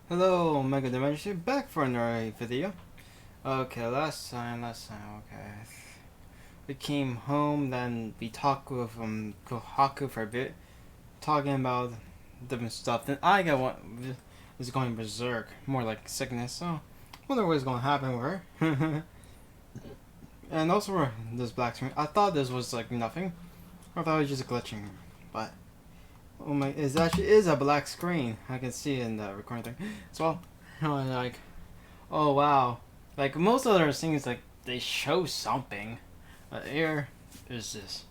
Hello, Mega Dimension, back for another video. Okay, last time, okay. We came home, then we talked with Kohaku for a bit, talking about different stuff. Then I got one was going berserk, more like sickness. So, wonder what's gonna happen with her. And also for this black screen, I thought this was like nothing. I thought it was just glitching, but oh my, it actually is a black screen. I can see it in the recording thing. So, I'm like. Oh wow! Like most other things, like they show something. Here is this,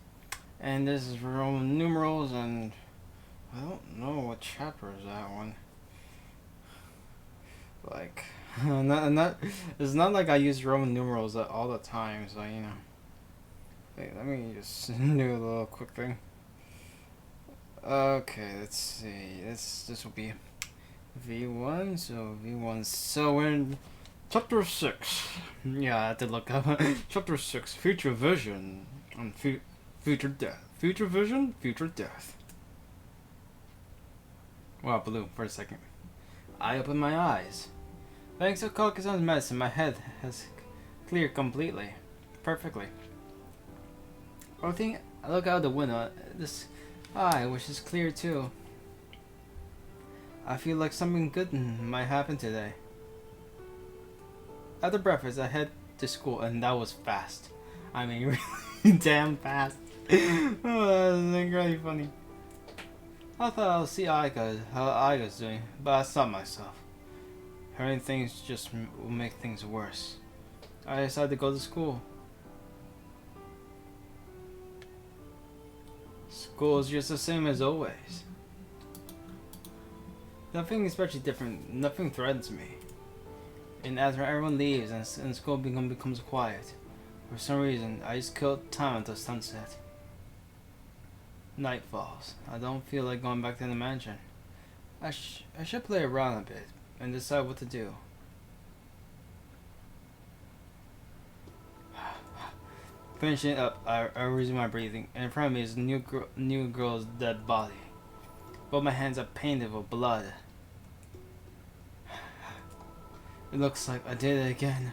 and this is Roman numerals, and I don't know what chapter is that one. Like, not it's not like I use Roman numerals all the time, so you know. Wait, let me just do a little quick thing. Okay, let's see. This will be V1, so V1. So we're in Chapter 6. Yeah, I had to look up. Chapter 6, Future Vision and Future Death. Future Vision, Future Death. Wow, blue for a second. I opened my eyes. Thanks to Kokusan's medicine, my head has cleared completely. Perfectly. I look out the window. This eye, which is clear too. I feel like something good might happen today. After breakfast, I head to school, and that was fast. I mean, really damn fast. Oh, that was really funny. I thought I'll see Aika, how Aika's doing, but I stopped myself. Hearing things just will make things worse. I decided to go to school. School is just the same as always. Nothing especially different, nothing threatens me. And after everyone leaves and school becomes quiet, for some reason I just killed time until sunset. Night falls. I don't feel like going back to the mansion. I should play around a bit and decide what to do. Finishing up, I resume my breathing, and in front of me is a new girl's dead body. Both my hands are painted with blood. It looks like I did it again.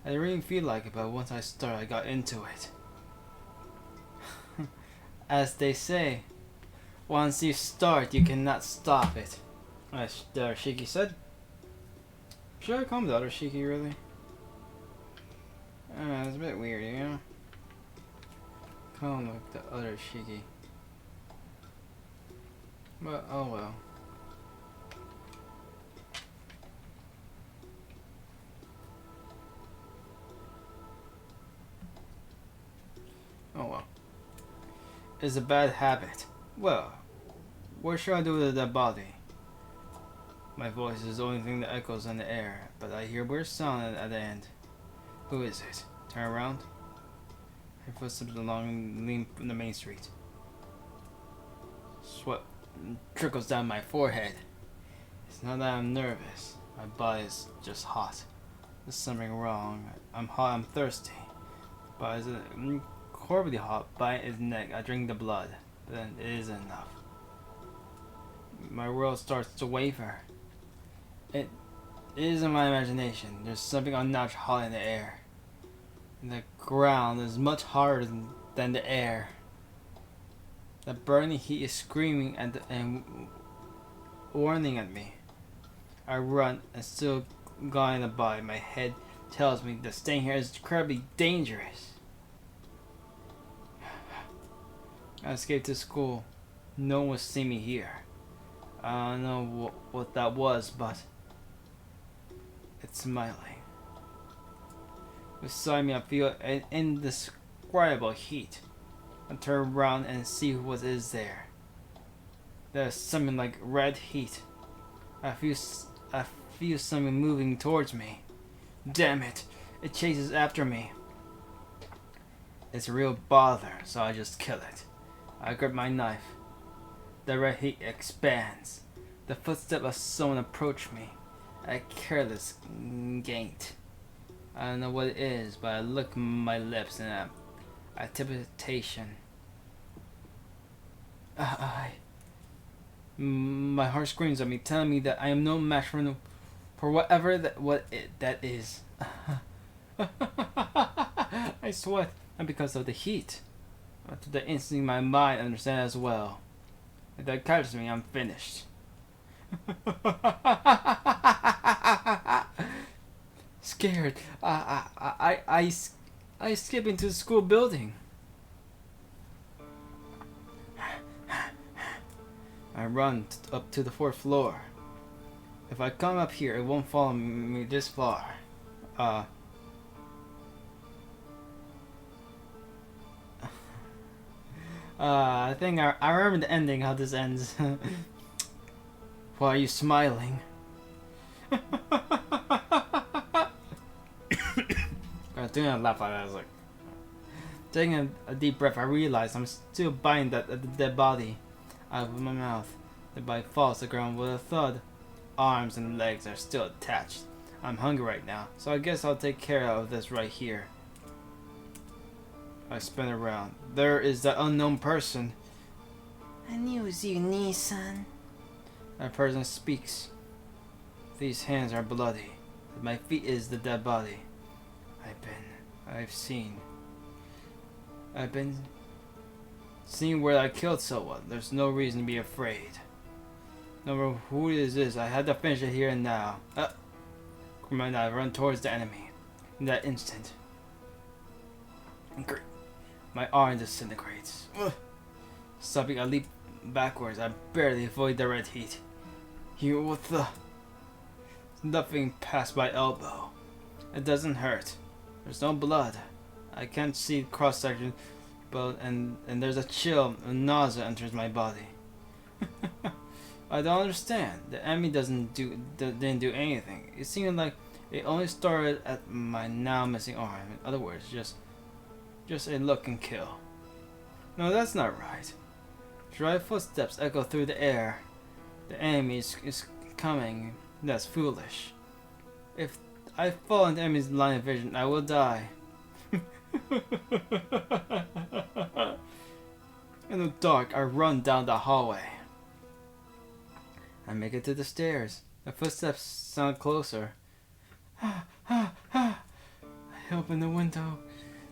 I didn't really feel like it, but once I started, I got into it. As they say, once you start, you cannot stop it. As Shiki said. Should I call him the other Shiki, really? It's a bit weird, you know? Call him like the other Shiki. But, oh well. Oh well. It's a bad habit. Well, what should I do with that body? My voice is the only thing that echoes in the air, but I hear weird sound at the end. Who is it? Turn around. Her footsteps along the main street. Sweat trickles down my forehead. It's not that I'm nervous. My body is just hot. There's something wrong. I'm hot, I'm thirsty. But is it horribly hot, bite his neck. I drink the blood, but then it isn't enough. My world starts to waver. It isn't my imagination. There's something unnatural hot in the air. The ground is much harder than the air. The burning heat is screaming and warning at me. I run and still guiding the body. My head tells me that staying here is incredibly dangerous. I escaped to school. No one will see me here. I don't know what that was, but it's smiling. Beside me, I feel an indescribable heat. I turn around and see what is there. There's something like red heat. I feel something moving towards me. Damn it! It chases after me. It's a real bother, so I just kill it. I grab my knife. The red heat expands. The footstep of someone approached me. A careless gait. I don't know what it is, but I lick my lips in a anticipation. My heart screams at me, telling me that I am no match For whatever that is. I sweat, and because of the heat. But to the instinct my mind understands as well. If that catches me, I'm finished. Scared, I skip into the school building. I run up to the 4th floor. If I come up here, it won't follow me this far. I think I remember the ending, how this ends. Why are you smiling? I was doing a laugh like that. I was like, taking a deep breath, I realized I'm still biting the dead body out of my mouth. The body falls to the ground with a thud. Arms and legs are still attached. I'm hungry right now, so I guess I'll take care of this right here. I spin around. There is that unknown person. I knew it was you, Nissan. That person speaks. These hands are bloody. At my feet is the dead body. I've been seeing where I killed someone. There's no reason to be afraid. No matter who it is, I had to finish it here and now. Command, I run towards the enemy. In that instant, my arm disintegrates. Stopping, I leap backwards. I barely avoid the red heat. Here with the nothing past my elbow. It doesn't hurt. There's no blood. I can't see cross section, but and there's a chill and nausea enters my body. I don't understand. The enemy didn't do anything. It seemed like it only started at my now missing arm. In other words, just a look and kill. No, that's not right. Dry footsteps echo through the air. The enemy is coming. That's foolish. If I fall into the enemy's line of vision, I will die. In the dark, I run down the hallway. I make it to the stairs. The footsteps sound closer. I open the window.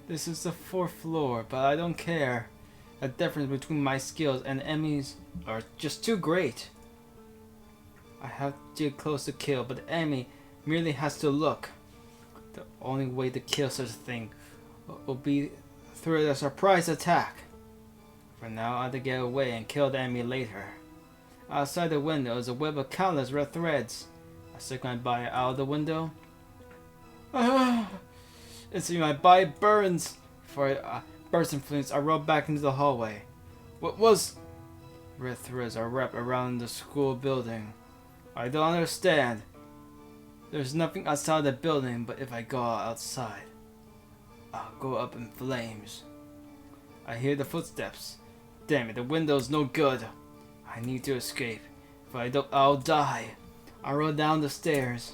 This is the 4th floor, but I don't care. The difference between my skills and enemies are just too great. I have to get close to kill, but the enemy merely has to look. The only way to kill such a thing will be through a surprise attack. For now, I have to get away and kill the enemy later. Outside the window is a web of countless red threads. I stick my body out of the window. Instantly my body burns. Before I burst in flames, I roll back into the hallway. What was? Red threads are wrapped around the school building. I don't understand. There's nothing outside the building, but if I go outside, I'll go up in flames. I hear the footsteps. Damn it, the window's no good. I need to escape. If I don't, I'll die. I roll down the stairs.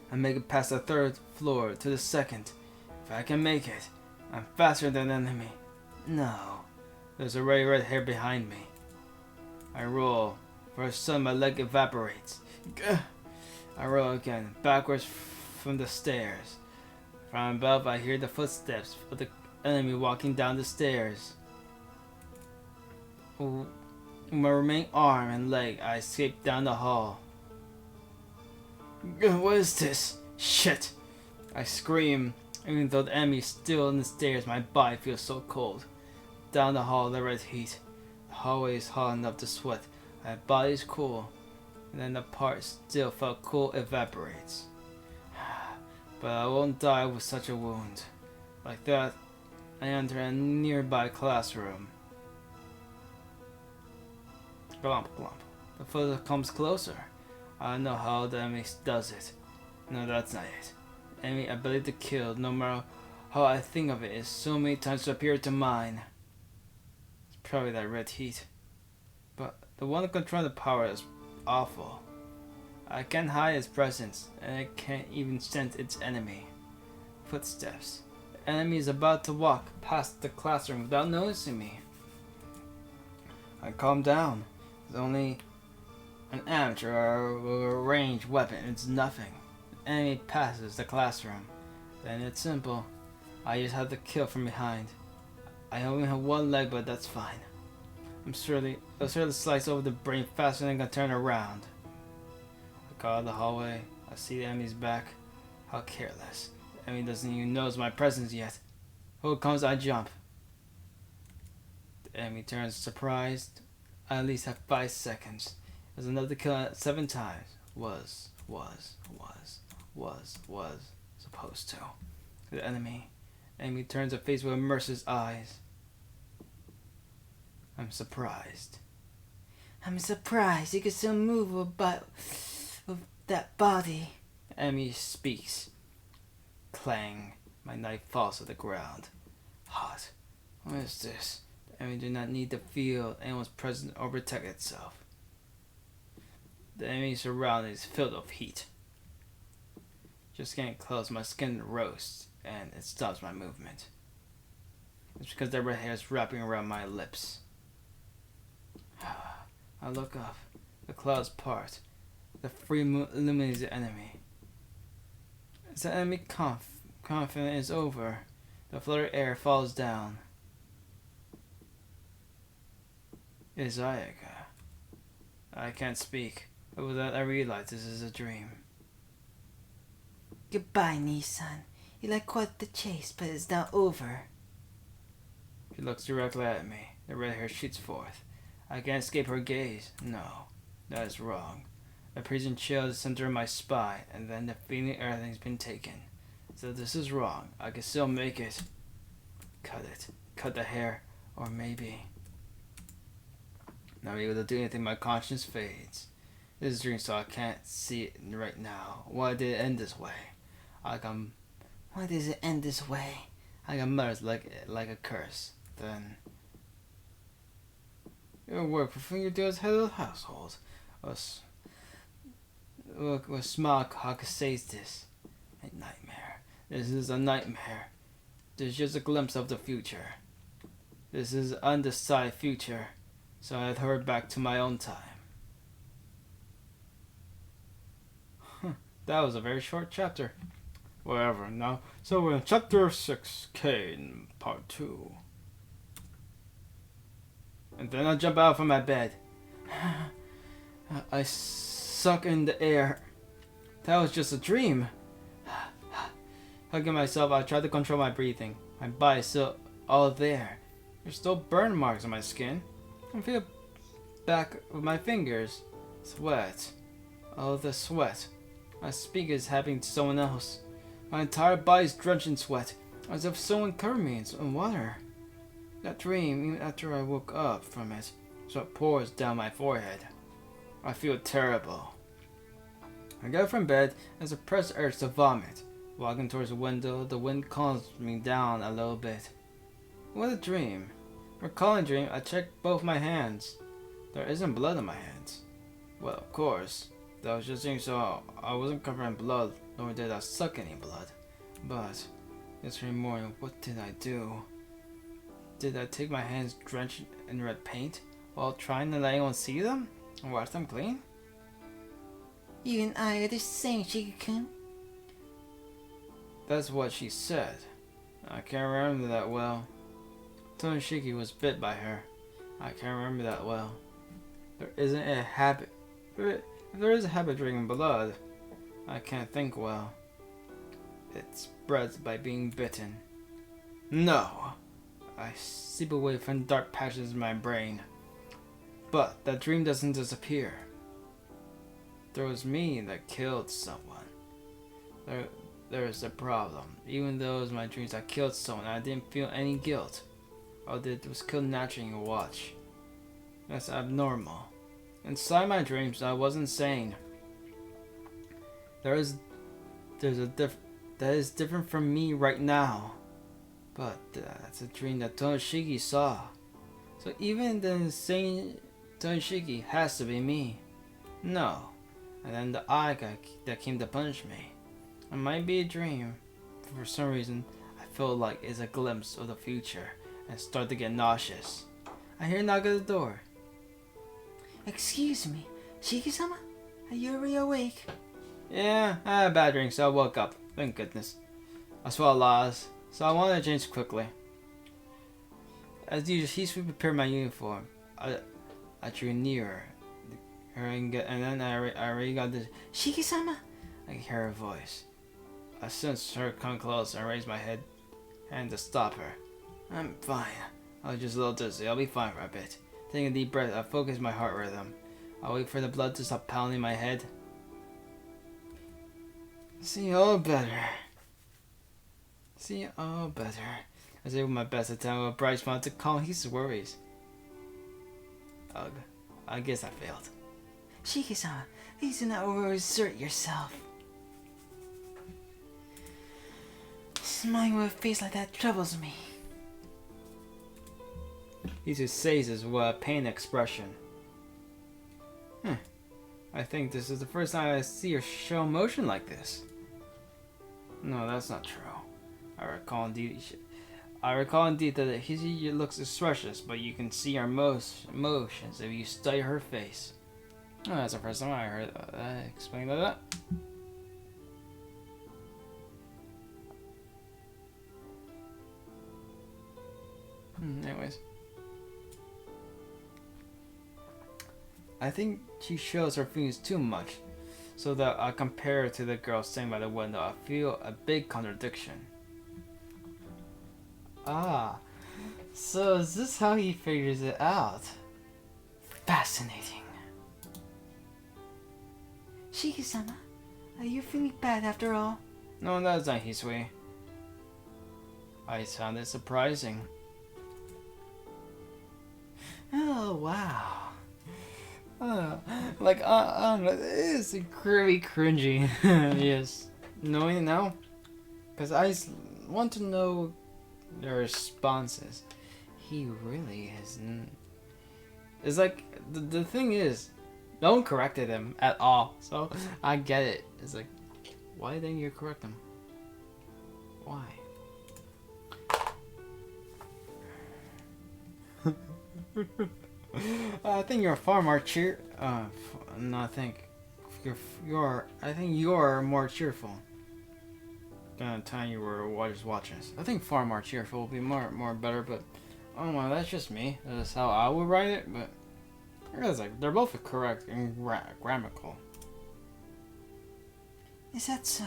I make it past the 3rd floor to the 2nd. If I can make it, I'm faster than the enemy. No. There's already red hair behind me. I roll. For a sudden my leg evaporates. I roll again, backwards from the stairs. From above I hear the footsteps of the enemy walking down the stairs. With my remaining arm and leg, I escape down the hall. What is this? Shit! I scream. Even though the enemy is still in the stairs, my body feels so cold. Down the hall, the red heat. The hallway is hot enough to sweat. My body is cool. And then the part still felt cool evaporates. But I won't die with such a wound. Like that, I enter a nearby classroom. Glomp, glomp. The further comes closer. I don't know how the enemy does it. No, that's not it. Enemy ability to kill, no matter how I think of it, is so many times superior to mine. It's probably that red heat. But the one controlling the power is awful. I can't hide its presence, and I can't even sense its enemy. Footsteps. The enemy is about to walk past the classroom without noticing me. I calm down. I An amateur with a ranged weapon is nothing. The enemy passes the classroom. Then it's simple. I just have to kill from behind. I only have one leg, but that's fine. I'll surely slice over the brain faster than I can turn around. I go out of the hallway. I see the enemy's back. How careless. The enemy doesn't even notice my presence yet. Who comes, I jump. The enemy turns surprised. I at least have 5 seconds. There's enough to kill it 7 times. Was supposed to. The enemy turns her face with Mercer's eyes. I'm surprised. I'm surprised you can still move with that body. The enemy speaks. Clang. My knife falls to the ground. Hot. What is this? The enemy do not need to feel anyone's presence or protect itself. The enemy's surroundings filled with heat. Just getting close, my skin roasts, and it stops my movement. It's because the red hair is wrapping around my lips. I look up. The clouds part. The free moon illuminates the enemy. As the enemy confident is over, the fluttered air falls down. It is Ayaka. I can't speak, but with that I realize this is a dream. Goodbye, Nissan. You led quite the chase, but it's now over. She looks directly at me. The red hair shoots forth. I can't escape her gaze. No, that is wrong. A prison chill at the center of my spine, and then the feeling everything's been taken. So this is wrong. I can still make it. Cut it. Cut the hair. Or maybe... Not able to do anything, my conscience fades. This is a dream, so I can't see it right now. Why did it end this way? Why does it end this way? I got mutters like a curse. Then... Your work for you do as head of the household. What small cock says this? A nightmare. This is a nightmare. There's just a glimpse of the future. This is an undecided future, so I had hurried back to my own time. That was a very short chapter. Whatever, now. So we're in chapter 6K in part 2. And then I jump out from my bed. I suck in the air. That was just a dream. Hugging myself, I tried to control my breathing. My body's still all there. There's still burn marks on my skin. I feel back with my fingers. Sweat. Oh, the sweat. My speak is happening to someone else. My entire body's drenched in sweat, as if someone covered me in water. That dream, even after I woke up from it, sweat pours down my forehead. I feel terrible. I get up from bed and suppress the urge to vomit. Walking towards the window, the wind calms me down a little bit. What a dream. Recalling the dream, I check both my hands. There isn't blood on my hands. Well, of course. That was just saying so I wasn't covered in blood, nor did I suck any blood. But, yesterday morning, what did I do? Did I take my hands drenched in red paint while trying to let anyone see them and wash them clean? You and I are the same, Shiki-kun. That's what she said. I can't remember that well. Shiki was bit by her. I can't remember that well. There isn't a habit. If there is a habit drinking blood, I can't think well. It spreads by being bitten. No! I sleep away from dark patches in my brain. But that dream doesn't disappear. There was me that killed someone. There's a problem. Even though it was my dreams I killed someone, I didn't feel any guilt. All I did was kill naturally and watch. That's abnormal. Inside my dreams, I wasn't sane. That is different from me right now. But that's a dream that Tonoshiki saw. So even the insane Tonoshiki has to be me. No. And then the eye guy that came to punish me. It might be a dream. But for some reason, I feel like it's a glimpse of the future and start to get nauseous. I hear a knock at the door. Excuse me, Shiki-sama? Are you already awake? Yeah, I had a bad drink, so I woke up. Thank goodness. I swallowed laws, so I wanted to change quickly. As usual, he prepared my uniform. I drew nearer. And then I already got this. Shiki-sama? I could hear her voice. I sensed her come close and raised my head and to stop her. I'm fine. I was just a little dizzy. I'll be fine for a bit. Taking a deep breath, I focus my heart rhythm. I wait for the blood to stop pounding my head. See all better. See all better. I did my best to tell a bright smile to calm his worries. Ugh, I guess I failed. Shiki-sama, please do not overexert yourself. Smiling with a face like that troubles me. He just says this with a pain expression. I think this is the first time I see her show emotion like this. No, that's not true. I recall indeed that he looks expressionless, but you can see her emotions if you study her face. Oh, that's the first time I heard that explained like that. Anyways. I think she shows her feelings too much, so that I compare her to the girl standing by the window. I feel a big contradiction. Ah, so is this how he figures it out? Fascinating. Shiki-sama, are you feeling bad after all? No, that's not Hisui. I found it surprising. Oh, wow. I don't know, it's really cringy. Yes, knowing it now, because I want to know their responses. He really isn't. It's like the thing is, no one corrected him at all, so I get it. It's like, why didn't you correct him? Why? I think you're far more no, I think you're more cheerful than the time you were just watching us. I think far more cheerful would be more better, but oh my, that's just me. That's how I would write it, but it's like they're both correct and grammatical. Is that so?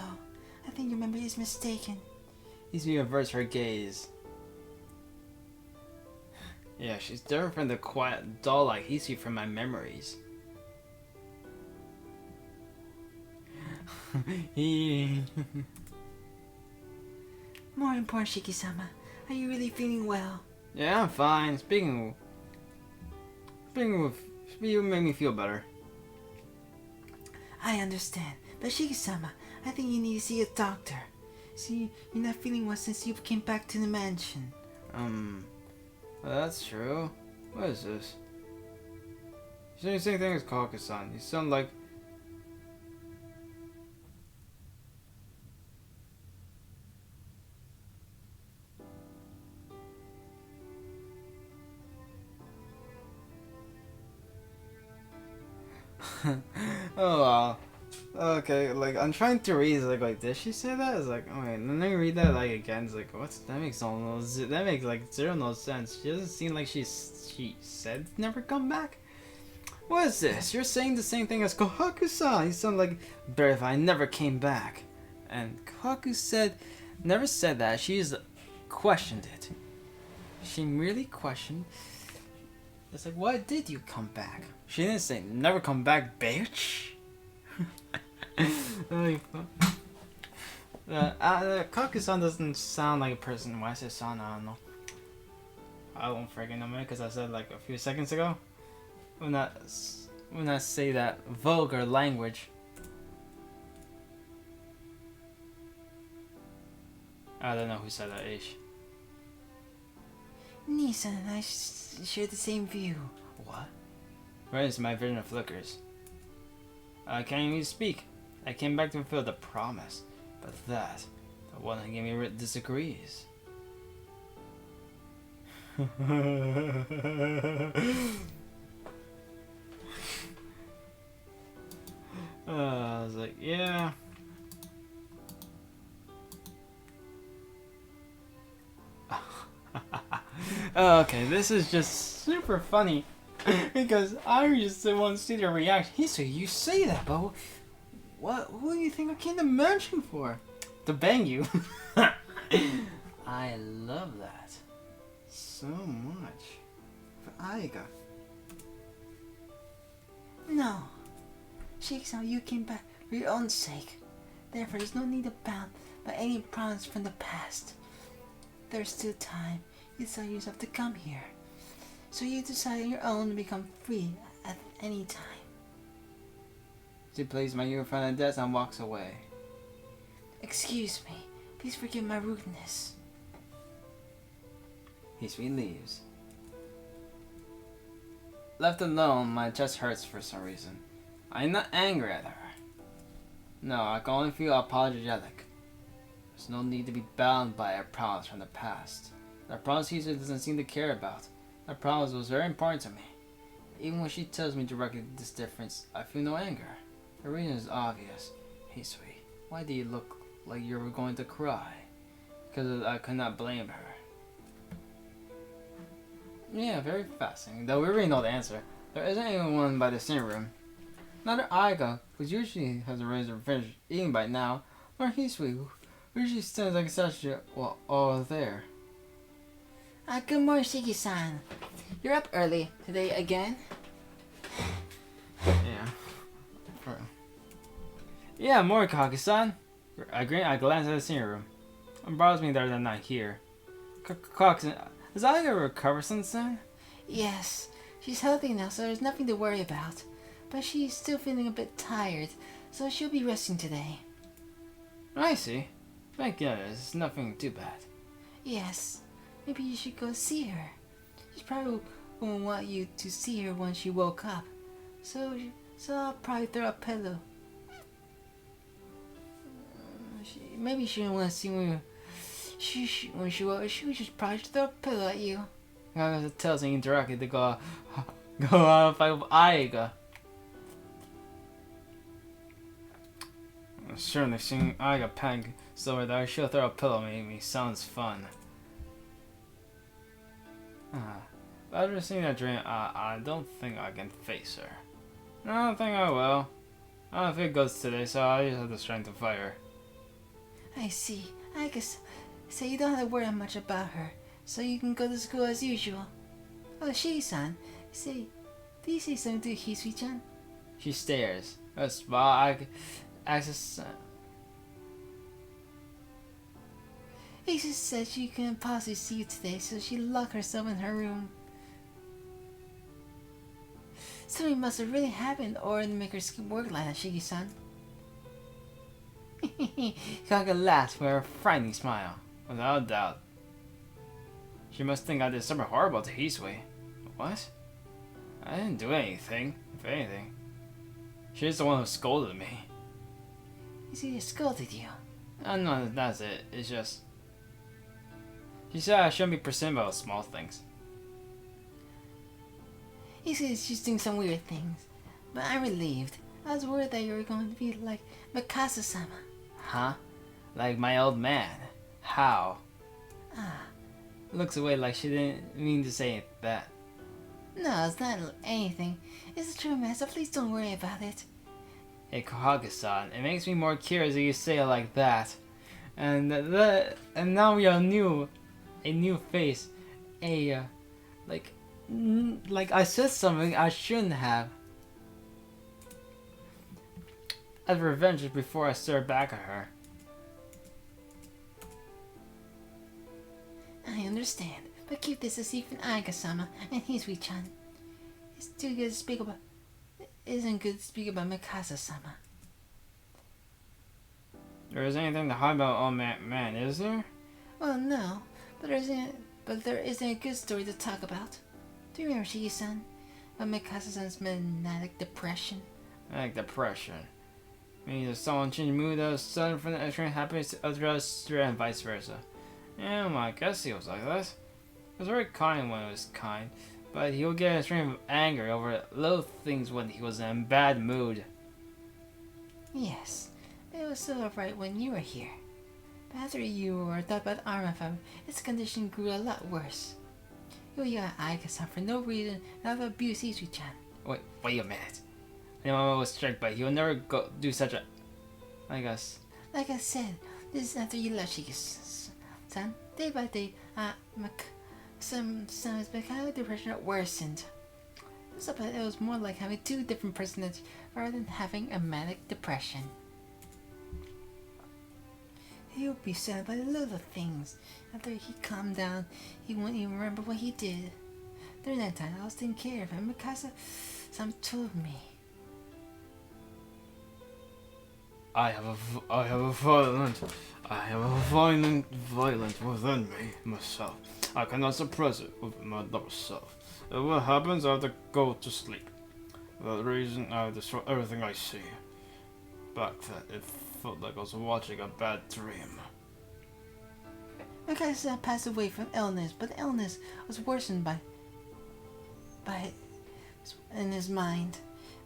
I think your memory is mistaken. Easy averts her gaze. Yeah, she's different from the quiet doll like Hisui from my memories. More important, Shiki-sama, are you really feeling well? Yeah, I'm fine. Speaking of, you make me feel better. I understand, but Shiki-sama, I think you need to see a doctor. See, you're not feeling well since you came back to the mansion. Well, that's true. What is this? You say the same thing as Khokau-san. You sound like... Oh wow. Okay, like I'm trying to read. It's like did she say that? It's like, oh wait, and then I read that like again. It's like, what's that? That makes like zero no sense. She doesn't seem like she said never come back. What is this? You're saying the same thing as Kohaku-san. You sound like better if I never came back. And Kohaku never said that. She's questioned it. She merely questioned. It's like, why did you come back? She didn't say never come back, bitch. Kaku-san doesn't sound like a person. Why I say son? I don't know. I won't freaking know, man, because I said like a few seconds ago. When I say that vulgar language. I don't know who said that, Ish. Nissan and I share the same view. What? Where is my vision of flickers? I can't even speak. I came back to fulfill the promise, but the one who gave me disagrees. was like, yeah. Okay, this is just super funny because I just want to see their reaction. Hisui, you say that, but what? Who do you think I came to mention for? To bang you? I love that so much. For Aiga. No. Shiki-sama, you came back for your own sake. Therefore, there's no need to bound by any promise from the past. There's still time. You decide yourself to come here. So you decide on your own to become free at any time. She plays my ear in front of the desk and walks away. Excuse me. Please forgive my rudeness. Hisui leaves. Left alone, my chest hurts for some reason. I'm not angry at her. No, I can only feel apologetic. There's no need to be bound by a promise from the past. That promise Hisui doesn't seem to care about. That promise was very important to me. Even when she tells me directly this difference, I feel no anger. The reason is obvious. Hisui, why do you look like you were going to cry? Because I could not blame her. Yeah, very fascinating. Though we already know the answer. There isn't anyone by the same room. Neither Aiga, who usually has a razor finished eating by now, nor Hisui, who usually stands like a statue while all there. Good morning, Shiki-san. You're up early today again? Yeah. Yeah, Morikage-san. I glanced at the senior room. It bothers me that they're not here. Coxon, has Aiga recovered since then? Yes. She's healthy now, so there's nothing to worry about. But she's still feeling a bit tired, so she'll be resting today. I see. Thank goodness, it's nothing too bad. Yes. Maybe you should go see her. She probably won't want you to see her when she woke up. So I'll probably throw a pillow. Maybe she didn't want to see when she woke up. She would just probably throw a pillow at you. I tells me indirectly to go out and fight with Aiga. Certainly seeing Aiga panic so that I should throw a pillow made me sounds fun. After seeing that dream, I don't think I can face her. I don't think I will. I don't think it goes today, so I just have the strength to fight her. I see. I guess so you don't have to worry much about her, so you can go to school as usual. Oh, Shiki-san, do you say something to Hisui-chan? She stares. While I access. Hisui said she couldn't possibly see you today, so she locked herself in her room. Something must have really happened or to make her skin work like that, Shiki-san. Kaga laughs with a frightening smile. Without a doubt. She must think I did something horrible to Hisui. What? I didn't do anything, if anything. She's the one who scolded me. Hisui scolded you? No, that's it. It's just... She said I shouldn't be persistent about small things. Hisui she's doing some weird things, but I'm relieved. I was worried that you were going to be like Mikasa-sama. Huh? Like my old man? How? Looks away like she didn't mean to say that. No, it's not anything. It's a true man, so please don't worry about it. Hey, Kohage-san, it makes me more curious that you say it like that. And now we have a new face. Like I said something I shouldn't have. As revenge before I stared back at her. I understand, but keep this a secret from Aiga-sama and Hisui-chan. It's too good to speak about. It isn't good to speak about Mikasa-sama. There isn't anything to hide about old man, is there? Well, no, but there isn't a good story to talk about. Do you remember Shiki-san? About Mikasa-san's manic depression? Manic depression. Meaning if someone changes mood that was sudden from the extreme happiness to utter and vice versa. Yeah, well, I guess he was like that. He was very kind when he was kind, but he would get extreme anger over little things when he was in a bad mood. Yes, it was still alright when you were here. But after you were taught about Armafam, its condition grew a lot worse. You got Aika-san for no reason and have abused Isu-chan. Wait a minute. My mama was strict, but he'll never do such a... I guess. Like I said, this is after you left Shiki-san. Day by day, some signs of depression worsened. But it was more like having two different personalities rather than having a manic depression. He would be sad by the little things. After he calmed down, he wouldn't even remember what he did. During that time, I was taking care of him because some told me. I have a violent within me, myself. I cannot suppress it with my lower self. If what happens, I have to go to sleep. For that reason, I destroy everything I see. Back then, it felt like I was watching a bad dream. Mikasa passed away from illness, but the illness was worsened by in his mind.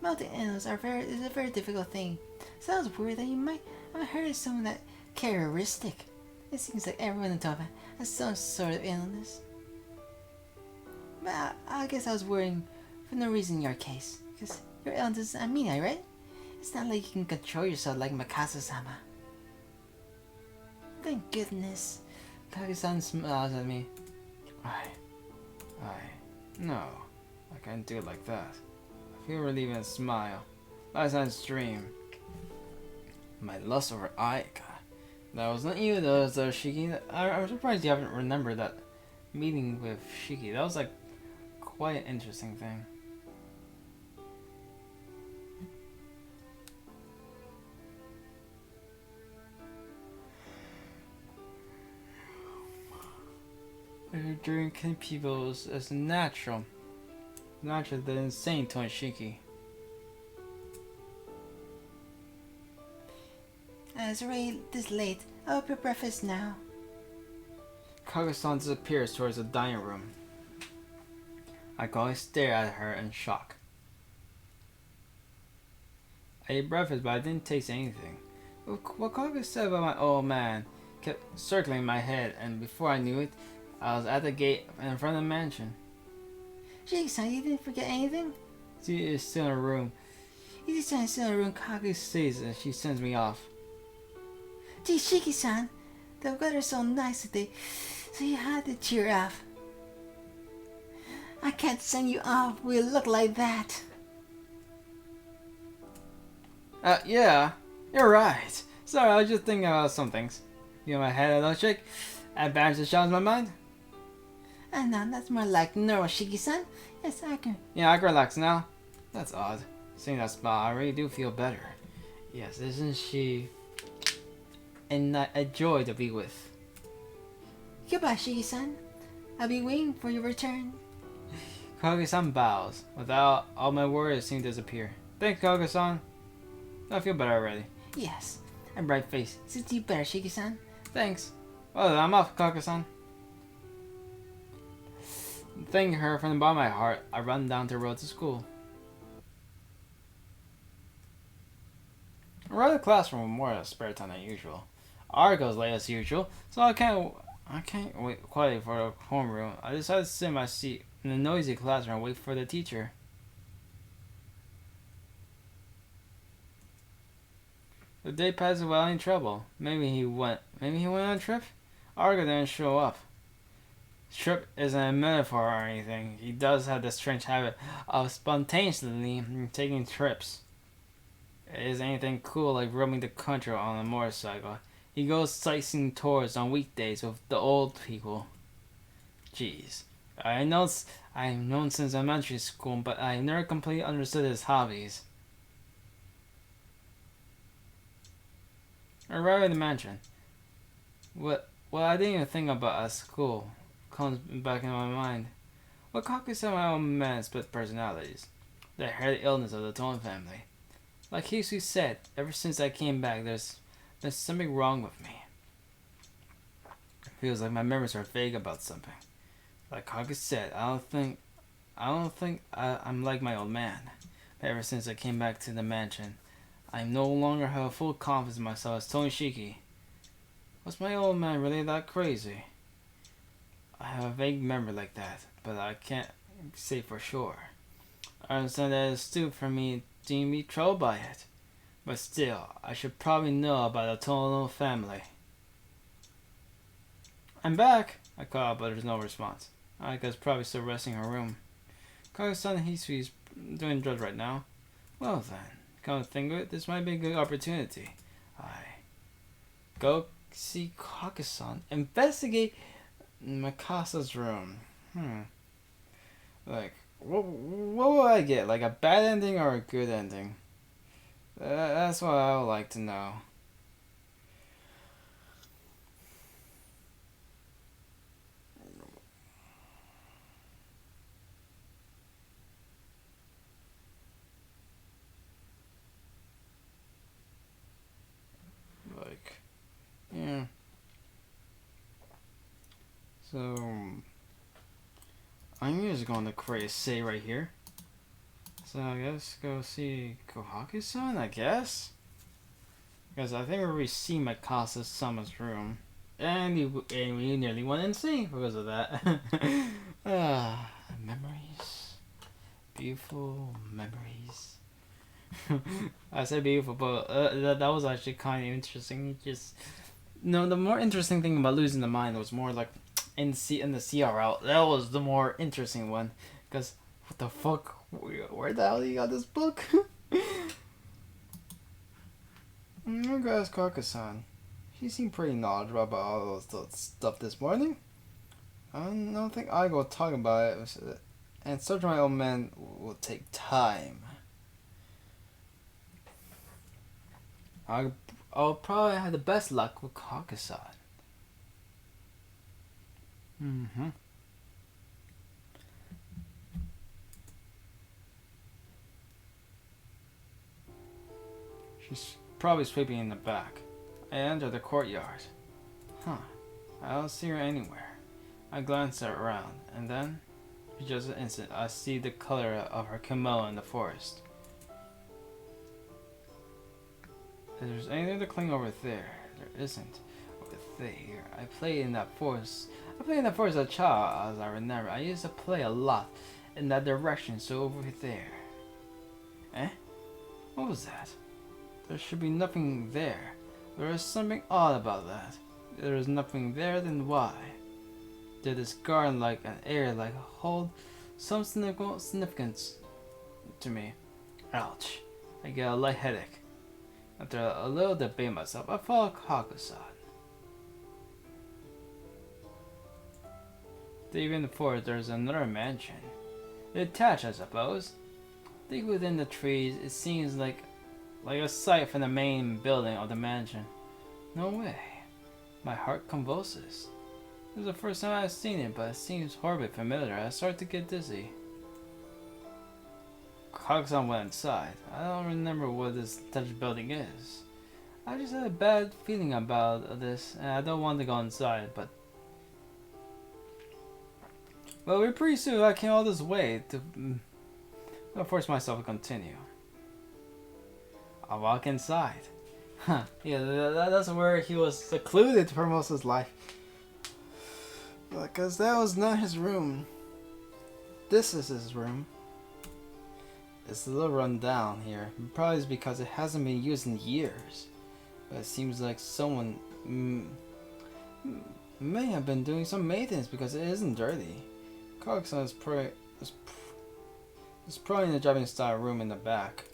Melting illness is a very difficult thing. So I was worried that you might have heard someone that characteristic. It seems like everyone in Tova has some sort of illness. But I guess I was worrying for no reason in your case. Because your illness is Amina, right? It's not like you can control yourself like Mikasa-sama. Thank goodness. Kage-san smiles at me. No. I can't do it like that. I feel relieved and smile. Last night's dream. My lust over Aika. That was not you, that was Shiki. I'm surprised you haven't remembered that meeting with Shiki. That was like quite an interesting thing. Drinking people is natural than insane to Shiki. It's already this late. I'll prepare breakfast now. Kage-san disappears towards the dining room. I can only stare at her in shock. I ate breakfast, but I didn't taste anything. What Kage said about my old man kept circling in my head, and before I knew it, I was at the gate in front of the mansion. Shiki-san, you didn't forget anything? She is still in her room. Ichi-san is still in her room. Kage sees and she sends me off. Gee, Shiki-san, the weather's so nice today, so you had to cheer up. I can't send you off. We look like that. Yeah, you're right. Sorry, I was just thinking about some things. You know, my head a little shake. I banished the shadows in my mind. And now that's more like normal, Shiki-san. Yes, I can. Yeah, I can relax now. That's odd. Seeing that smile, I really do feel better. Yes, isn't she a joy to be with? Goodbye, Shiki-san. I'll be waiting for your return. Kage-san bows. Without all my worries seem to disappear. Thanks, Kage-san. I feel better already. Yes, a bright face. Suits you better, Shiki-san. Thanks. Well, I'm off, Kage-san. Thanking her from the bottom of my heart, I run down the road to school. I arrive at the classroom with more spare time than usual. Argo's late as usual, so I can't wait quietly for the homeroom. I decide to sit in my seat in the noisy classroom and wait for the teacher. The day passes without any trouble. Maybe he went on a trip? Argo didn't show up. Trip isn't a metaphor or anything. He does have this strange habit of spontaneously taking trips. Is anything cool like roaming the country on a motorcycle? He goes sightseeing tours on weekdays with the old people. Jeez. I've known since elementary school, but I never completely understood his hobbies. I arrive at the mansion. What I didn't even think about at school comes back in my mind. What Kaku said my own man split personalities. The inherited illness of the Tone family. Like Hisu said, ever since I came back, there's something wrong with me. It feels like my memories are vague about something. Like Kaku said, I don't think I'm like my old man. But ever since I came back to the mansion, I no longer have full confidence in myself as Tony Shiki. Was my old man really that crazy? I have a vague memory like that, but I can't say for sure. I understand that it's stupid for me to be troubled by it, but still, I should probably know about the Tono family. I'm back! I called, but there's no response. Aika's probably still resting in her room. Kage-san he's doing drugs right now. Well then, come to think of it, this might be a good opportunity. I go see Kage-san, investigate Mikasa's room. Like, what will I get? Like a bad ending or a good ending? That's what I would like to know. Like, yeah. So, I'm just going to create a save right here. So I guess go see Kohaku-san, I guess? Because I think we already see Mikasa-sama's room. And we nearly went insane because of that. Memories. Beautiful memories. I said beautiful, but that was actually kind of interesting. Just no, the more interesting thing about losing the mind was more like in the CRL. That was the more interesting one, because what the fuck? Where the hell do you got this book? You guys, Kaka-san. She seemed pretty knowledgeable about all those stuff this morning. I don't think I go talk about it, and search my old man will take time. I'll probably have the best luck with Kaka-san. She's probably sweeping in the back. I enter the courtyard. I don't see her anywhere. I glance around, and then, for just an instant, I see the color of her kimono in the forest. If there's anything to cling over there, there isn't. Over there, I played in that forest as a child, as I remember. I used to play a lot in that direction, so over there. Eh? What was that? There should be nothing there. There is something odd about that. If there is nothing there, then why? Did this garden like an air like hold some significance to me? Ouch. I get a light headache. After a little debate myself, I follow Kaka-san. Deep in the forest, there's another mansion. Detached, I suppose. Deep within the trees, it seems like a sight from the main building of the mansion. No way. My heart convulses. This is the first time I've seen it, but it seems horribly familiar. I start to get dizzy. Kage-san went inside. I don't remember what this type of building is. I just had a bad feeling about this, and I don't want to go inside, but... Well, we're pretty soon. I came all this way to force myself to continue. I'll walk inside. Yeah, that's where he was secluded for most of his life. Because that was not his room. This is his room. It's a little run down here. Probably is because it hasn't been used in years. But it seems like someone may have been doing some maintenance because it isn't dirty. Kage-san is probably in the Japanese style room in the back.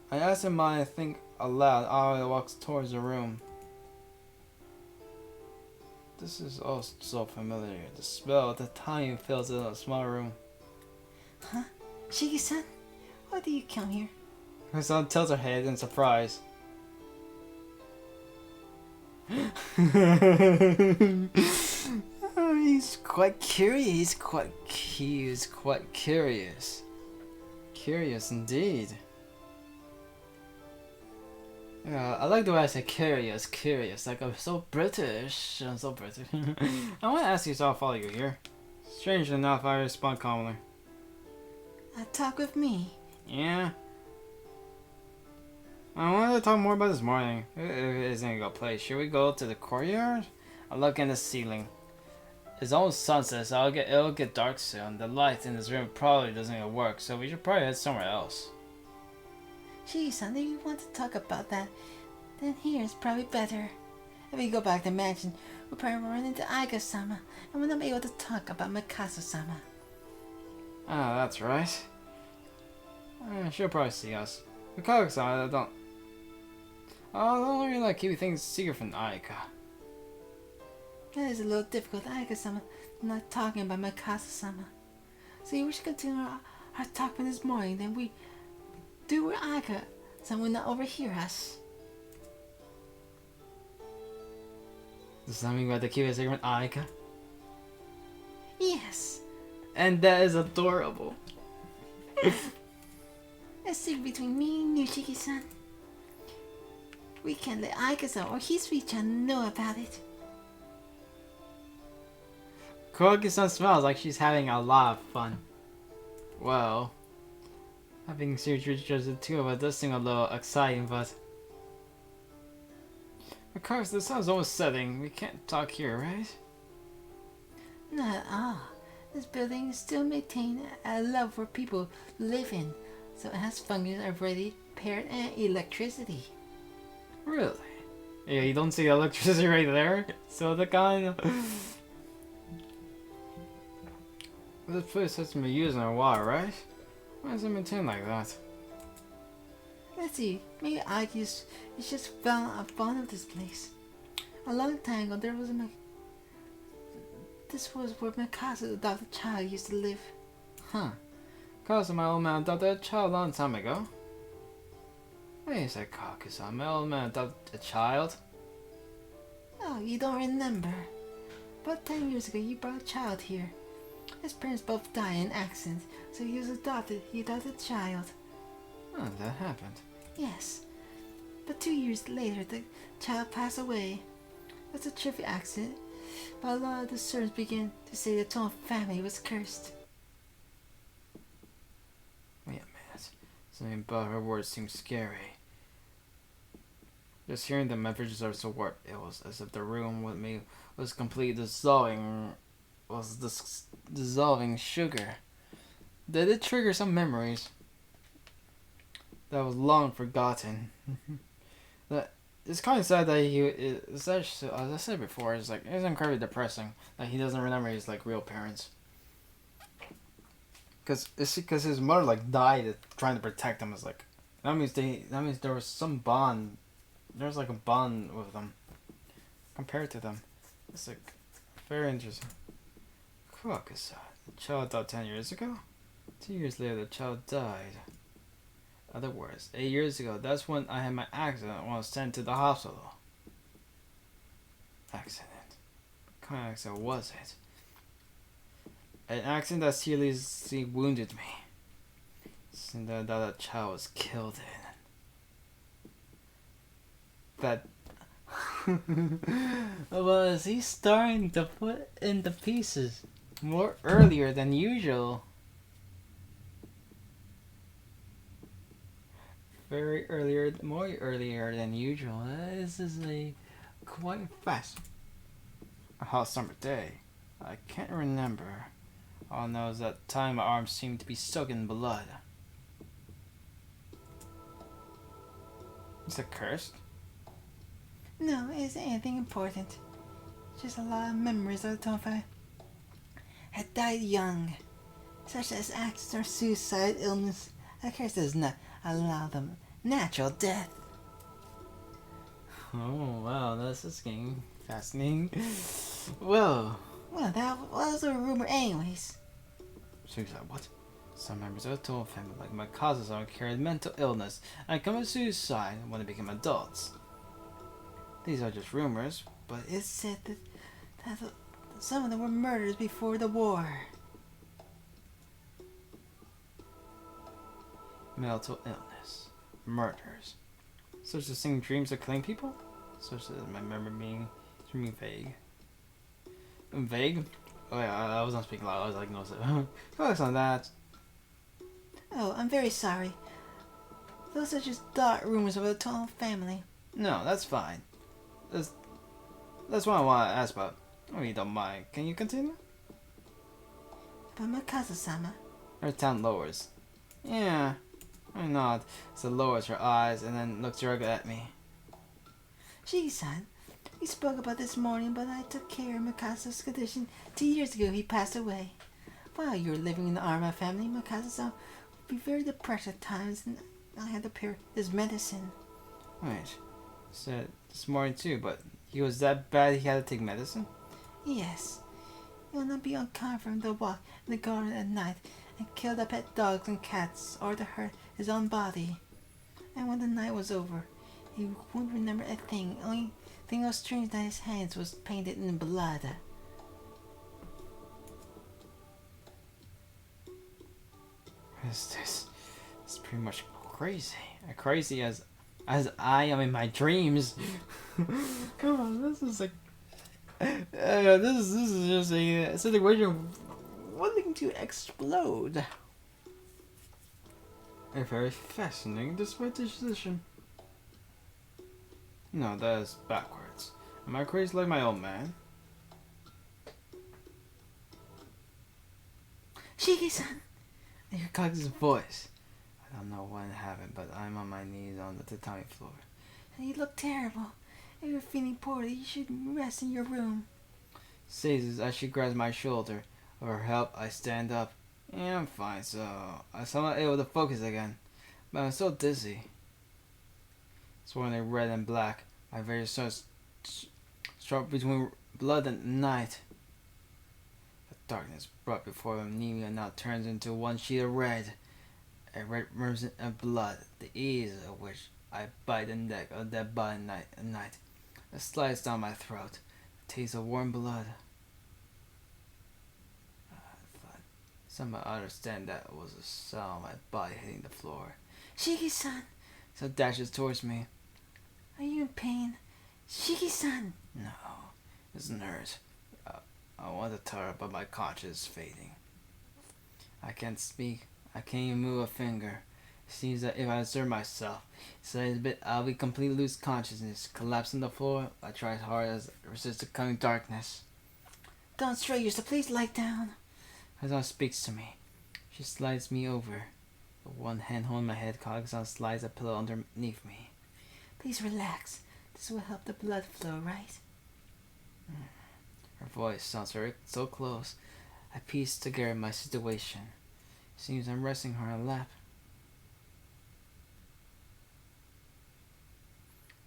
I asked him I think aloud. Aoi walks towards the room. This is all so familiar. The smell of the time fills in a small room. Huh? Shiki-san? Why do you come here? Her son tilts her head in surprise. He's quite curious. He's quite curious. Curious indeed. Yeah, I like the way I say curious. Like I'm so British. I want to ask you, so I'll follow you here. Strange enough, I respond calmly. Talk with me. Yeah. I wanted to talk more about this morning. It isn't a good place. Should we go to the courtyard? I look in the ceiling. It's almost sunset, so it'll get dark soon. The light in this room probably doesn't even work, so we should probably head somewhere else. Shiki-san, if you want to talk about that, then here is probably better. If we go back to the mansion, we'll probably run into Aika-sama, and we'll not be able to talk about Mikasa-sama. Ah, that's right. She'll probably see us. Mikasa-sama, I don't really like keeping things secret from Aika. That is a little difficult. Aika-sama not talking about Mikasa-sama. So we should continue our talk from this morning, then we do with Aika-sama will not overhear us. Does that mean we have to keep it secret from Aika? Yes. And that is adorable. A secret between me and you, Shiki-san. We can't let Aika-san or his sweet-chan know about it. Kuroki-san smells like she's having a lot of fun. Well, having surgery just the two of us does seem a little exciting, but... Of course, the sun's almost setting. We can't talk here, right? Not at all. This building still maintains a love where people live in, so it has functions of ready paired and electricity. Really? Yeah, you don't see electricity right there? So the kind of... This place hasn't been used in a while, right? Why is it maintained like that? Let's see, maybe Aika is just fond of this place. A long time ago, there was this was where Mikasa's adopted child used to live. Huh. Cause my old man adopted a child a long time ago. Wait a sec, Kakusan, my old man adopted a child? Oh, you don't remember? About 10 years ago, you brought a child here. His parents both died in an accident, so he adopted a child. Oh, that happened. Yes. But 2 years later, the child passed away. It was a trivial accident, but a lot of the servants began to say the Toon family was cursed. Wait a minute. Something about her words seems scary. Just hearing the messages are so warped, it was as if the room with me was completely dissolving sugar. Did it trigger some memories that was long forgotten? That it's kind of sad that it's actually, as I said before, it's incredibly depressing that he doesn't remember his real parents. Because his mother died trying to protect him. That means there was some bond. There's a bond with them compared to them. It's very interesting. Kuroki-san, the child died 10 years ago? 2 years later, the child died. In other words, 8 years ago, that's when I had my accident when I was sent to the hospital. Accident? What kind of accident was it? An accident that seriously wounded me. And that a child was killed in. That... Was he starting to put into pieces more earlier than usual? More earlier than usual. This is quite fast. A hot summer day. I can't remember. All I know is that time my arms seemed to be soaked in blood. Is it cursed? No, it isn't anything important. Just a lot of memories of the Toon family had died young, such as accidents or suicide, illness. A curse does not allow them natural death. Oh wow, this is getting fascinating. Well, that was a rumor anyways. Suicide, what? Some members of the Toon family, like my cousins, carried mental illness and committed suicide when they became adults. These are just rumors, but It's said that some of them were murdered before the war. mental illness, murders, such as seeing dreams of killing people, such as I remember being vague. Vague? Oh yeah, I was not speaking loud. I was no, focus on that. Oh, I'm very sorry. Those are just dark rumors of the Tono family. No, that's fine. That's, that's what I want to ask about. Oh, you don't mind. Can you continue? But Mikasa-sama. Her town lowers. Yeah, I nod. So lowers her eyes and then looks directly at me. Shiki-san, we spoke about this morning, but I took care of Mikasa's condition 2 years ago. He passed away. While you were living in the Arma family, Mikasa-san would be very depressed at times, and I had to prepare his medicine. Wait, said this morning too, but he was that bad he had to take medicine? Yes. It will not be uncommon for him to walk in the garden at night and kill the pet dogs and cats or to hurt his own body. And when the night was over, he wouldn't remember a thing. Only thing was strange that his hands was painted in blood. What is this? It's pretty much crazy. Crazy as I am in my dreams. Come on, this is like this is just a situation wanting to explode. A very fascinating disposition. No, that is backwards. Am I crazy like my old man? Shiki-san! I hear Kaga's voice. I don't know what happened, but I'm on my knees on the tatami floor. You look terrible. If you're feeling poorly, you should rest in your room. Says as she grabs my shoulder. With her help, I stand up. Yeah, I'm fine, so I'm somewhat able to focus again. But I'm so dizzy. Swirling red and black, my vision starts struck between blood and night. The darkness brought before me now turns into one sheet of red. A red crimson of blood, the ease of which I bite the neck of that body at night. It slides down my throat. The taste of warm blood. Somehow I understand that was the sound of my body hitting the floor. Shiki-san! So dashes towards me. Are you in pain? Shiki-san! No, it's nerves. I want to tell her, but my conscience is fading. I can't speak. I can't even move a finger. It seems that if I observe myself, it's a bit, I'll be completely lose consciousness. Collapse on the floor. I try as hard as I resist the coming darkness. Don't stray yourself. Please lie down. Kazan speaks to me. She slides me over. The one hand holding my head, Kazan slides a pillow underneath me. Please relax. This will help the blood flow, right? Her voice sounds so close. I piece together my situation. Seems I'm resting her on her lap.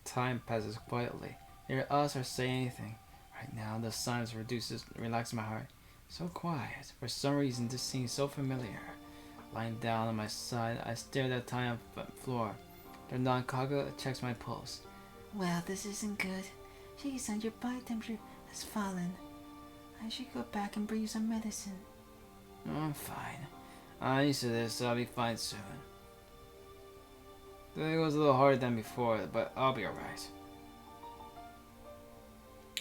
Time passes quietly. Neither of us are saying anything. Right now, the silence relaxes my heart. So quiet. For some reason, this seems so familiar. Lying down on my side, I stare at the time on the floor. Turned on Kaga checks my pulse. Well, this isn't good. Shiki-san, your body temperature has fallen. I should go back and bring you some medicine. I'm fine. I'm used to this, so I'll be fine soon. It was a little harder than before, but I'll be alright.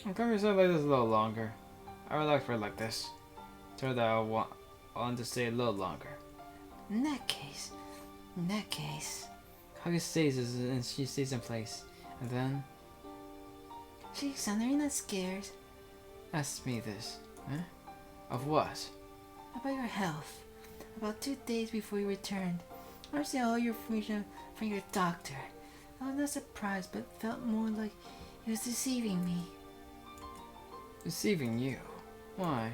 I'm coming to like this a little longer. I relax for like this. Turned out I want to stay a little longer. In that case. Kage stays and she stays in place. And then Shiki-san, are you not scared? asked me this. Huh? Of what? About your health. About 2 days before you returned, I received all your information from your doctor. I was not surprised, but felt more like he was deceiving me. Deceiving you? Why?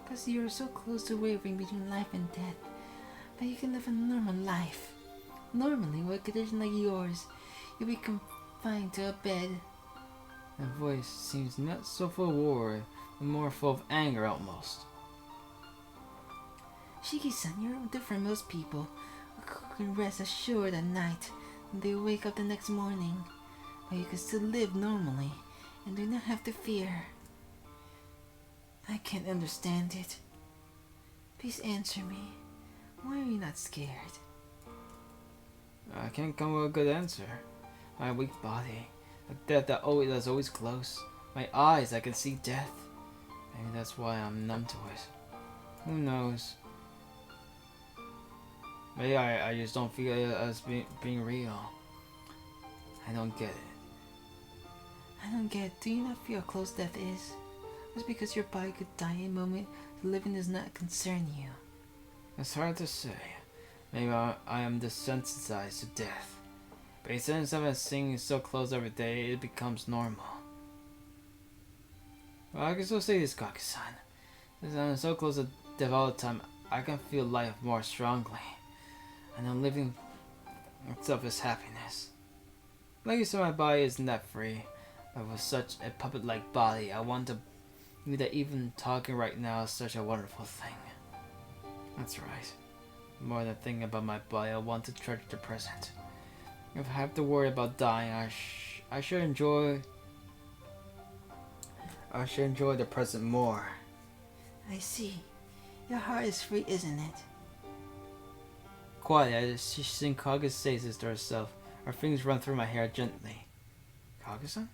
Because you are so close to wavering between life and death. But you can live a normal life. Normally, with a condition like yours, you'll be confined to a bed. The voice seems not so full of worry, but more full of anger almost. Shiki-san, you're different from most people who can rest assured at night and they wake up the next morning. But you can still live normally and do not have to fear. I can't understand it. Please answer me. Why are you not scared? I can't come with a good answer. My weak body, the death that's always close. My eyes, I can see death. Maybe that's why I'm numb to it. Who knows? Maybe I just don't feel it as being real. I don't get it. I don't get it. Do you not feel how close death is? Just because your body could die in a moment, living does not concern you. It's hard to say. Maybe I am desensitized to death. But instead of seeing so close every day, it becomes normal. Well, I can still say this, Kaki-san. Since I'm so close to death all the time, I can feel life more strongly. I know living itself is happiness. Like you said, my body isn't that free. But with such a puppet-like body, I want to believe that even talking right now is such a wonderful thing. That's right. More than thinking about my body, I want to treasure the present. If I have to worry about dying, I should enjoy the present more. I see. Your heart is free, isn't it? Quietly, as Kaga says this to herself, her fingers run through my hair gently. Kaga-san?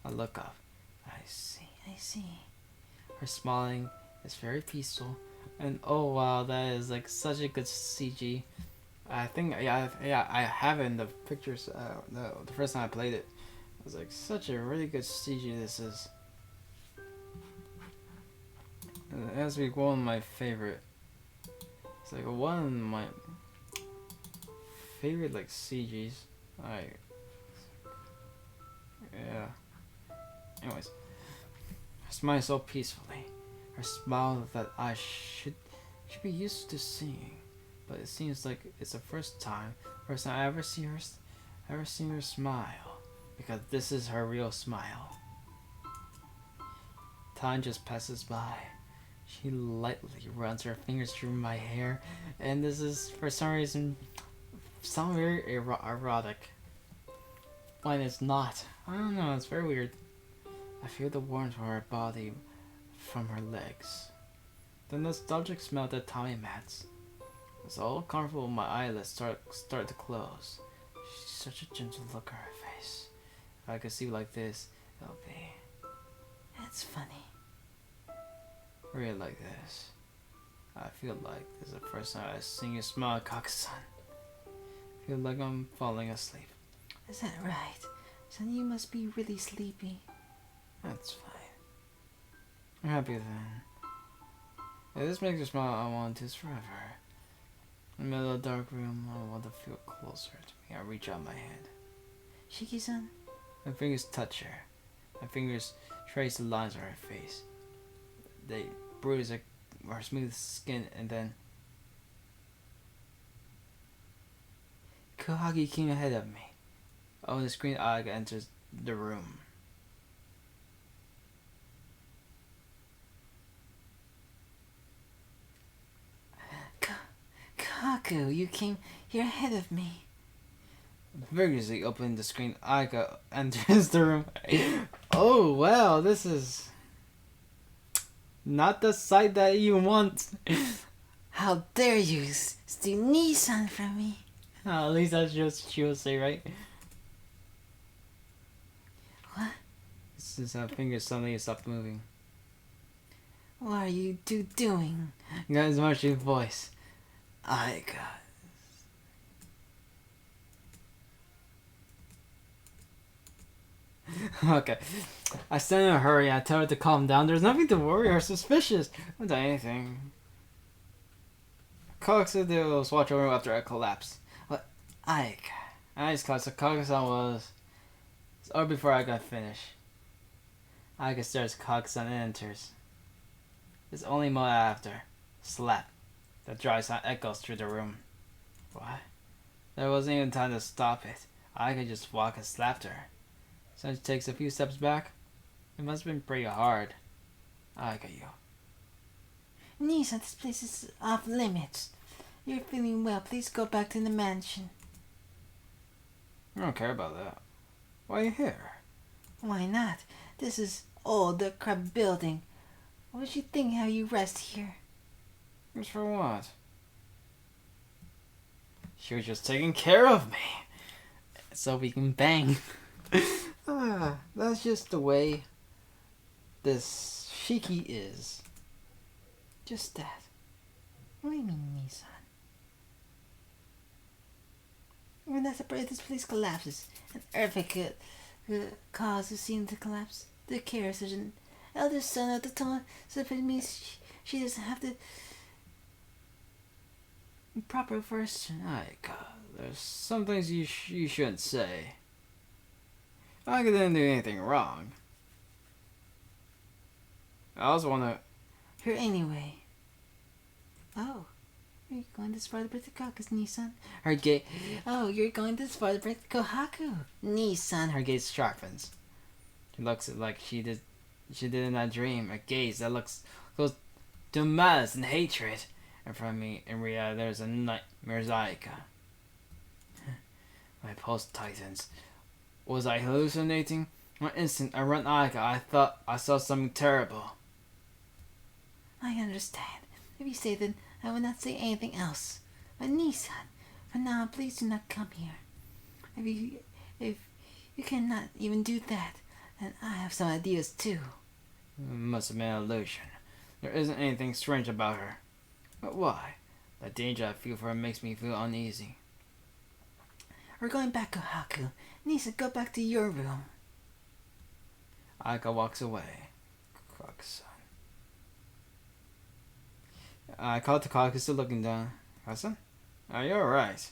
I look up. I see. Her smiling is very peaceful. And oh wow, that is like such a good CG. I think I have it in the pictures. The first time I played it, it was like such a really good CG. This is. It has to be one of my favorite. It's like one of my favorite like CGs. Yeah. Anyways, her smile so peacefully. Her smile that I should be used to seeing, but it seems like it's the first time I ever seen her smile, because this is her real smile. Time just passes by. She lightly runs her fingers through my hair, and this is for some reason sound very erotic. When it's not. I don't know. It's very weird. I feel the warmth of her body from her legs. The nostalgic smell of the tummy mats. It's all comfortable. My eyelids start to close. She's such a gentle look on her face. If I could see like this, it'll be. That's funny. Really like this. I feel like this is the first time I've seen you smile, Kaka-san. I feel like I'm falling asleep. Is that right? Son, you must be really sleepy. That's fine. I'm happy then. If this makes you smile, I want this forever. In the middle of the dark room, I want to feel closer to me. I reach out my hand. Shiki-san? My fingers touch her. My fingers trace the lines on her face. They bruise her smooth skin, and then Kohagi came ahead of me. On the screen, Aga enters the room. Kaku, you came here ahead of me. Vigorously opening the screen, Aga enters the room. Oh wow, this is not the sight that you want. How dare you steal Nissan from me? At least that's just she will say, right? What? Since her fingers suddenly stopped moving. What are you doing? Got his marching voice. I got. Okay. I stand in a hurry. I tell her to calm down. There's nothing to worry or suspicious. I haven't done anything. Kokusan was watching over after I collapsed. What? I just caught. So Kokusan was. Or before I got finished. Aika stares Kokusan and enters. It's only a moment after. Slap. The dry sound echoes through the room. What? There wasn't even time to stop it. Aika just walked and slapped her. Since she takes a few steps back, it must have been pretty hard. Aika, you. Nisa, this place is off limits. You're feeling well. Please go back to the mansion. I don't care about that. Why are you here? Why not? This is old, the crab building. What would you think how you rest here? Just for what? She was just taking care of me. So we can bang. That's just the way this Shiki is. Just that. What do you mean, Nissan? When that this place collapses, an earthquake could cause the scene to collapse. The care is an eldest son of the town, so if it means she doesn't have the proper first. Aika, there's some things you shouldn't say. I didn't do anything wrong. I also wanna. Here anyway. Oh. You're going this far to break the caucus, Nissan. Her gaze. Oh, you're going this far to break the Kohaku, Nissan. Her gaze sharpens. She looks like she did in that dream. A gaze that goes to malice and hatred. In front of me, in reality, there's a nightmare Aika. My pulse tightens. Was I hallucinating? One instant, I run Aika. I thought I saw something terrible. I understand. If you say that, I will not say anything else. But Nissan, for now, please do not come here. If you cannot even do that, then I have some ideas too. It must have been an illusion. There isn't anything strange about her. But why? The danger I feel for her makes me feel uneasy. We're going back, Kohaku. Nissan, go back to your room. Aika walks away. Crocs. I called to Kaka, still looking down. Cousin? Are you alright?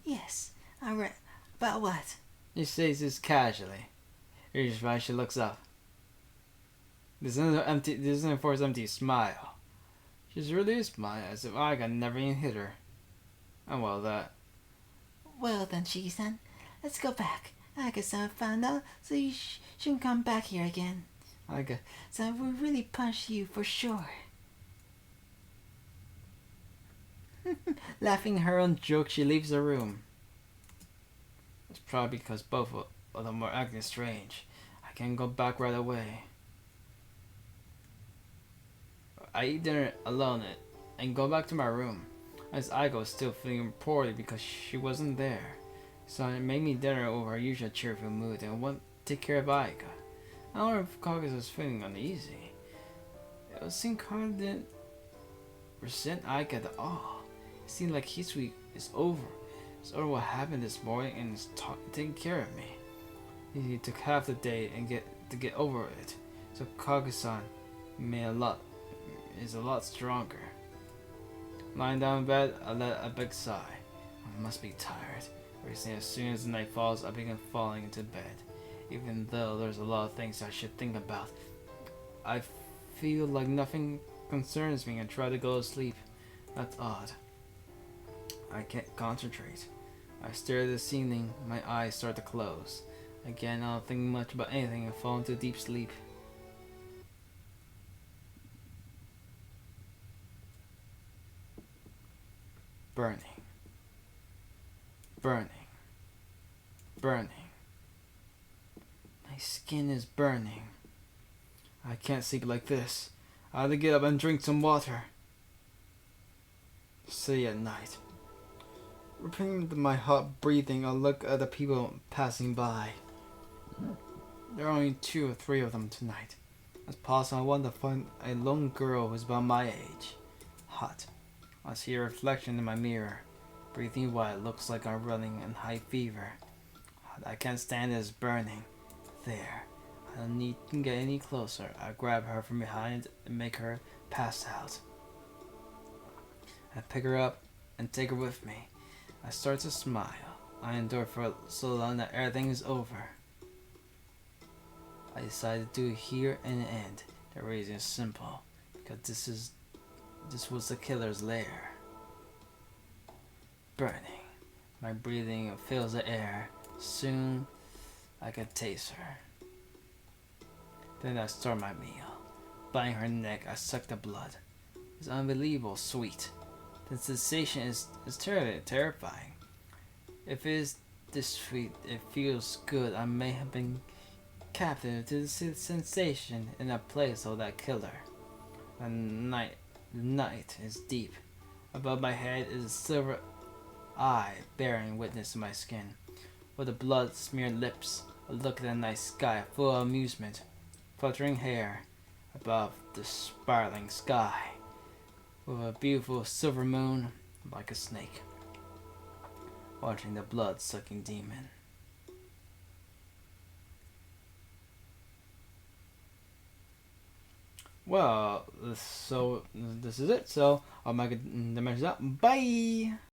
Yes, alright. About what? He says this casually. Here's why she looks up. There's an forced empty smile. She's really smiling as if Aika never even hit her. And well, that. Well then, Shiki-san, let's go back. Aika-san found out, so you shouldn't come back here again. Aika-san will really punish you for sure. Laughing her own joke, she leaves the room. It's probably because both of them are acting strange. I can't go back right away. I eat dinner alone and go back to my room, as Aika was still feeling poorly because she wasn't there. So it made me dinner over her usual cheerful mood and want to take care of Aika. I don't know if Kaukas was feeling uneasy. It seemed Kaka didn't resent Aika at all. It seemed like his week is over. It's over what happened this morning and is taking care of me. He took half the day and to get over it. So Kage-san is a lot stronger. Lying down in bed, I let a big sigh. I must be tired. Recently, as soon as the night falls, I begin falling into bed. Even though there's a lot of things I should think about, I feel like nothing concerns me and try to go to sleep. That's odd. I can't concentrate. I stare at the ceiling, my eyes start to close. Again, I don't think much about anything and fall into deep sleep. Burning. Burning. Burning. My skin is burning. I can't sleep like this. I have to get up and drink some water. City at night. Repeating my hot breathing, I look at the people passing by. There are only 2 or 3 of them tonight. As possible, I want to find a lone girl who's about my age. Hot. I see a reflection in my mirror. Breathing white, looks like I'm running in high fever. I can't stand this burning. There. I don't need to get any closer. I grab her from behind and make her pass out. I pick her up and take her with me. I start to smile. I endure for so long that everything is over. I decided to do it here and end. The reason is simple, because this was the killer's lair. Burning. My breathing fills the air. Soon, I can taste her. Then I start my meal. Biting her neck, I suck the blood. It's unbelievable sweet. The sensation is terrifying. If it is this sweet, it feels good. I may have been captive to the sensation in a place of that killer. The night is deep. Above my head is a silver eye bearing witness to my skin. With the blood-smeared lips, I look at the night sky full of amusement. Fluttering hair above the spiraling sky. With a beautiful silver moon like a snake. watching the blood-sucking demon. Well, so this is it. So I'll make the message out. Bye.